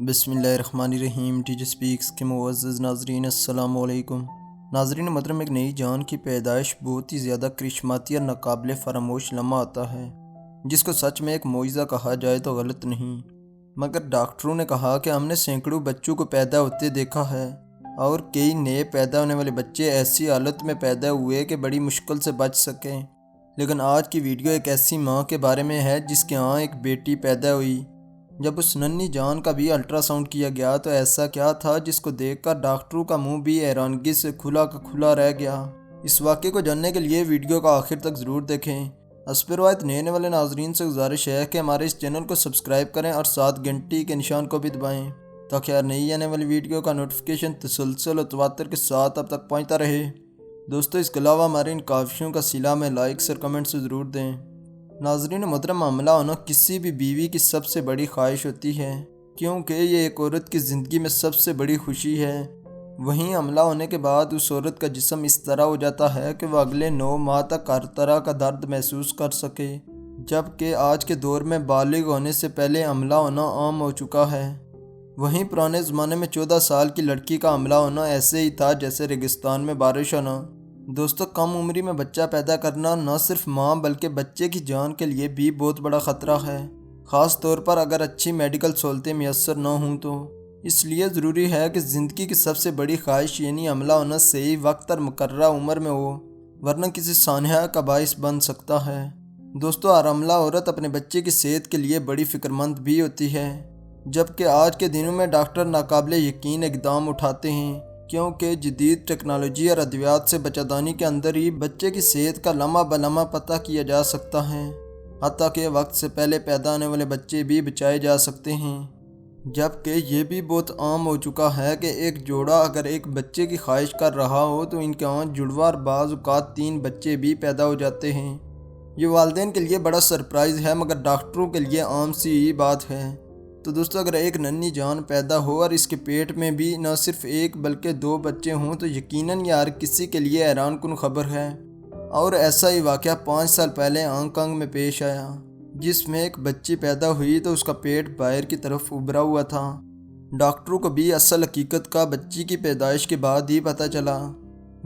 بسم اللہ الرحمن الرحیم۔ ٹیچر سپیکس کے معزز ناظرین السلام علیکم۔ ناظرین محترم، ایک نئی جان کی پیدائش بہت ہی زیادہ کرشماتی اور ناقابل فراموش لمحہ آتا ہے، جس کو سچ میں ایک معجزہ کہا جائے تو غلط نہیں۔ مگر ڈاکٹروں نے کہا کہ ہم نے سینکڑوں بچوں کو پیدا ہوتے دیکھا ہے، اور کئی نئے پیدا ہونے والے بچے ایسی حالت میں پیدا ہوئے کہ بڑی مشکل سے بچ سکیں۔ لیکن آج کی ویڈیو ایک ایسی ماں کے بارے میں ہے جس کے ہاں ایک بیٹی پیدا ہوئی۔ جب اس ننھی جان کا بھی الٹرا ساؤنڈ کیا گیا تو ایسا کیا تھا جس کو دیکھ کر ڈاکٹروں کا منہ بھی حیرانگی سے کھلا کا کھلا رہ گیا۔ اس واقعے کو جاننے کے لیے ویڈیو کا آخر تک ضرور دیکھیں۔ حسب روایت نئے والے ناظرین سے گزارش ہے کہ ہمارے اس چینل کو سبسکرائب کریں اور ساتھ گھنٹی کے نشان کو بھی دبائیں تاکہ ہر نئی آنے والی ویڈیو کا نوٹیفیکیشن تسلسل و تواتر کے ساتھ اب تک پہنچتا رہے۔ دوستو، اس کے علاوہ ہمارے ان کاوشوں کا صلہ میں لائک اور کمنٹ سے ضرور دیں۔ ناظرین محترم، حاملہ ہونا کسی بھی بیوی کی سب سے بڑی خواہش ہوتی ہے، کیونکہ یہ ایک عورت کی زندگی میں سب سے بڑی خوشی ہے۔ وہیں حاملہ ہونے کے بعد اس عورت کا جسم اس طرح ہو جاتا ہے کہ وہ اگلے 9 ماہ تک ہر طرح کا درد محسوس کر سکے، جبکہ آج کے دور میں بالغ ہونے سے پہلے حاملہ ہونا عام ہو چکا ہے۔ وہیں پرانے زمانے میں 14 سال کی لڑکی کا حاملہ ہونا ایسے ہی تھا جیسے ریگستان میں بارش ہونا۔ دوستو، کم عمری میں بچہ پیدا کرنا نہ صرف ماں بلکہ بچے کی جان کے لیے بھی بہت بڑا خطرہ ہے، خاص طور پر اگر اچھی میڈیکل سہولتیں میسر نہ ہوں تو۔ اس لیے ضروری ہے کہ زندگی کی سب سے بڑی خواہش یعنی حاملہ ہونا صحیح وقت اور مقررہ عمر میں ہو، ورنہ کسی سانحہ کا باعث بن سکتا ہے۔ دوستو، ہر حاملہ عورت اپنے بچے کی صحت کے لیے بڑی فکر مند بھی ہوتی ہے، جبکہ آج کے دنوں میں ڈاکٹر ناقابل یقین اقدام اٹھاتے ہیں، کیونکہ جدید ٹیکنالوجی اور ادویات سے بچہ کے اندر ہی بچے کی صحت کا لمحہ بلمحہ پتہ کیا جا سکتا ہے، حتیٰ کہ وقت سے پہلے پیدا ہونے والے بچے بھی بچائے جا سکتے ہیں۔ جبکہ یہ بھی بہت عام ہو چکا ہے کہ ایک جوڑا اگر ایک بچے کی خواہش کر رہا ہو تو ان کے ہاں جڑواں اور بعض اوقات 3 بچے بھی پیدا ہو جاتے ہیں۔ یہ والدین کے لیے بڑا سرپرائز ہے، مگر ڈاکٹروں کے لیے عام سی ہی بات ہے۔ تو دوستو، اگر ایک ننھی جان پیدا ہو اور اس کے پیٹ میں بھی نہ صرف 1 بلکہ 2 بچے ہوں تو یقیناً یہ ہر کسی کے لیے حیران کن خبر ہے۔ اور ایسا ہی واقعہ 5 سال پہلے ہانگ کانگ میں پیش آیا، جس میں ایک بچی پیدا ہوئی تو اس کا پیٹ باہر کی طرف ابھرا ہوا تھا۔ ڈاکٹروں کو بھی اصل حقیقت کا بچی کی پیدائش کے بعد ہی پتہ چلا۔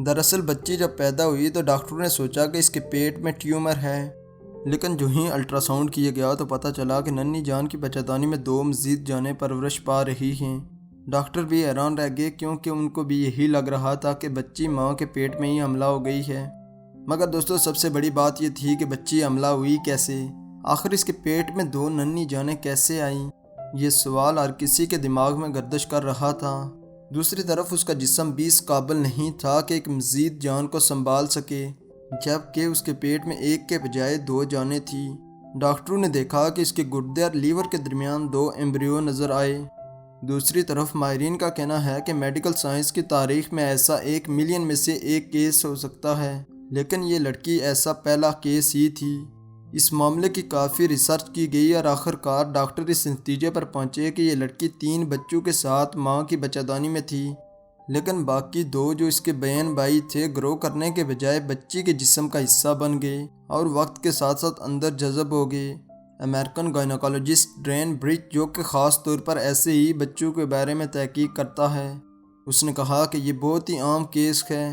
دراصل بچی جب پیدا ہوئی تو ڈاکٹروں نے سوچا کہ اس کے پیٹ میں ٹیومر ہے، لیکن جو ہی الٹرا ساؤنڈ کیا گیا تو پتہ چلا کہ ننھی جان کی بچہ‌دانی میں 2 مزید جانیں پرورش پا رہی ہیں۔ ڈاکٹر بھی حیران رہ گئے، کیونکہ ان کو بھی یہی لگ رہا تھا کہ بچی ماں کے پیٹ میں ہی حاملہ ہو گئی ہے۔ مگر دوستو، سب سے بڑی بات یہ تھی کہ بچی حاملہ ہوئی کیسے؟ آخر اس کے پیٹ میں 2 ننھی جانیں کیسے آئیں؟ یہ سوال ہر کسی کے دماغ میں گردش کر رہا تھا۔ دوسری طرف اس کا جسم بھی اس قابل نہیں تھا کہ ایک مزید جان کو سنبھال سکے، جبکہ اس کے پیٹ میں 1 کے بجائے 2 جانیں تھیں۔ ڈاکٹروں نے دیکھا کہ اس کے گردے اور لیور کے درمیان 2 ایمبریو نظر آئے۔ دوسری طرف ماہرین کا کہنا ہے کہ میڈیکل سائنس کی تاریخ میں ایسا 1 ملین میں سے 1 کیس ہو سکتا ہے، لیکن یہ لڑکی ایسا پہلا کیس ہی تھی۔ اس معاملے کی کافی ریسرچ کی گئی اور آخر کار ڈاکٹر اس نتیجے پر پہنچے کہ یہ لڑکی 3 بچوں کے ساتھ ماں کی بچہ‌دانی میں تھی، لیکن باقی 2 جو اس کے بہن بھائی تھے گرو کرنے کے بجائے بچی کے جسم کا حصہ بن گئے اور وقت کے ساتھ ساتھ اندر جذب ہو گئے۔ امریکن گائنیکولوجسٹ ڈین برج، جو کہ خاص طور پر ایسے ہی بچوں کے بارے میں تحقیق کرتا ہے، اس نے کہا کہ یہ بہت ہی عام کیس ہے،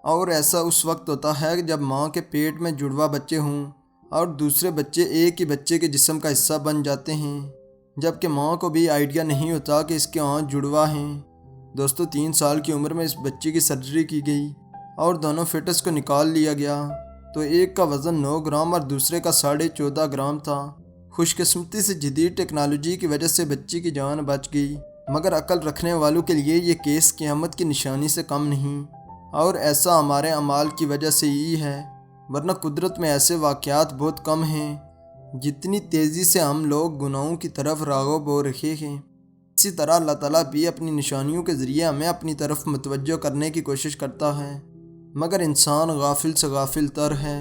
اور ایسا اس وقت ہوتا ہے جب ماں کے پیٹ میں جڑواں بچے ہوں اور دوسرے بچے ایک ہی بچے کے جسم کا حصہ بن جاتے ہیں، جبکہ ماں کو بھی آئیڈیا نہیں ہوتا کہ اس کے ہاں جڑواں ہیں۔ دوستو، 3 سال کی عمر میں اس بچی کی سرجری کی گئی اور دونوں فیٹس کو نکال لیا گیا، تو ایک کا وزن 9 گرام اور دوسرے کا 14.5 گرام تھا۔ خوش قسمتی سے جدید ٹیکنالوجی کی وجہ سے بچی کی جان بچ گئی، مگر عقل رکھنے والوں کے لیے یہ کیس قیامت کی نشانی سے کم نہیں، اور ایسا ہمارے اعمال کی وجہ سے ہی ہے، ورنہ قدرت میں ایسے واقعات بہت کم ہیں۔ جتنی تیزی سے ہم لوگ گناہوں کی طرف راغب ہو رہے ہیں، اسی طرح اللہ تعالیٰ بھی اپنی نشانیوں کے ذریعے ہمیں اپنی طرف متوجہ کرنے کی کوشش کرتا ہے، مگر انسان غافل سے غافل تر ہے۔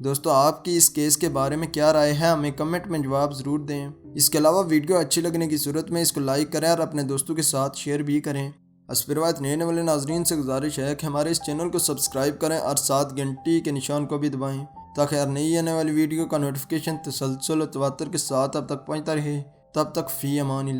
دوستو، آپ کی اس کیس کے بارے میں کیا رائے ہے؟ ہمیں کمنٹ میں جواب ضرور دیں۔ اس کے علاوہ ویڈیو اچھی لگنے کی صورت میں اس کو لائک کریں اور اپنے دوستوں کے ساتھ شیئر بھی کریں۔ حسب روایت نئے والے ناظرین سے گزارش ہے کہ ہمارے اس چینل کو سبسکرائب کریں اور ساتھ گھنٹی کے نشان کو بھی دبائیں تاکہ ہر نئی آنے والی ویڈیو کا نوٹیفیکیشن تسلسل و تواتر کے ساتھ اب تک پہنچتا رہے۔ تب تک فی امان اللہ۔